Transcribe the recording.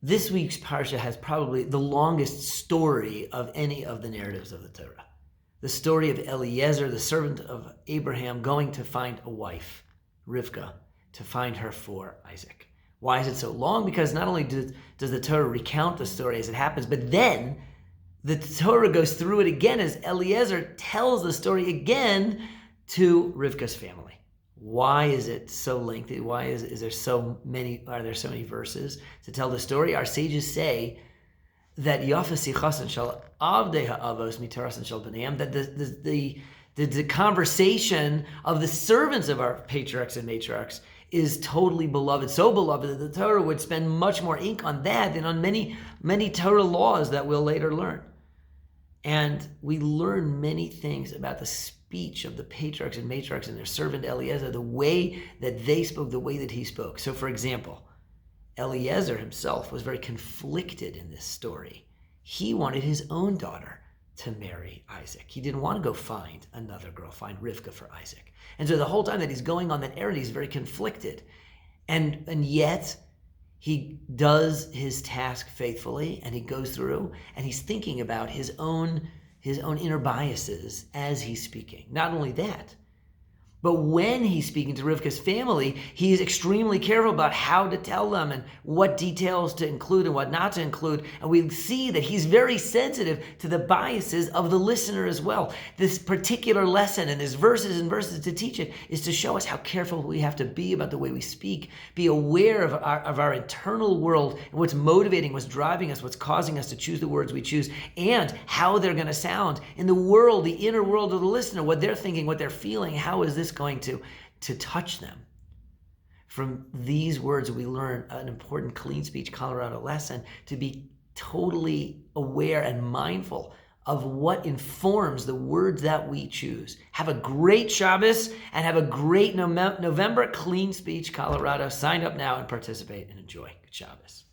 This week's Parsha has probably the longest story of any of the narratives of the Torah. The story of Eliezer, the servant of Abraham, going to find a wife, Rivka, to find her for Isaac. Why is it so long? Because not only does the Torah recount the story as it happens, but then the Torah goes through it again as Eliezer tells the story again to Rivka's family. Why is it so lengthy? Why are there so many verses to tell the story? Our sages say that that the conversation of the servants of our patriarchs and matriarchs is totally beloved, so beloved that the Torah would spend much more ink on that than on many, many Torah laws that we'll later learn. And we learn many things about the speech of the patriarchs and matriarchs and their servant Eliezer, the way that they spoke, the way that he spoke. So for example, Eliezer himself was very conflicted in this story. He wanted his own daughter to marry Isaac. He didn't want to go find another girl, find Rivka for Isaac. And so the whole time that he's going on that errand, he's very conflicted. And yet he does his task faithfully, and he goes through, and he's thinking about his own inner biases as he's speaking. Not only that, but when he's speaking to Rivka's family, he is extremely careful about how to tell them and what details to include and what not to include. And we see that he's very sensitive to the biases of the listener as well. This particular lesson, and there's verses and verses to teach it, is to show us how careful we have to be about the way we speak, be aware of our internal world and what's motivating, what's driving us, what's causing us to choose the words we choose, and how they're going to sound in the world, the inner world of the listener, what they're thinking, what they're feeling. How is this going to touch them? From these words, we learn an important clean speech Colorado lesson, to be totally aware and mindful of what informs the words that we choose. Have a great Shabbos and have a great November. Clean Speech Colorado. Sign up now and participate and enjoy. Good Shabbos.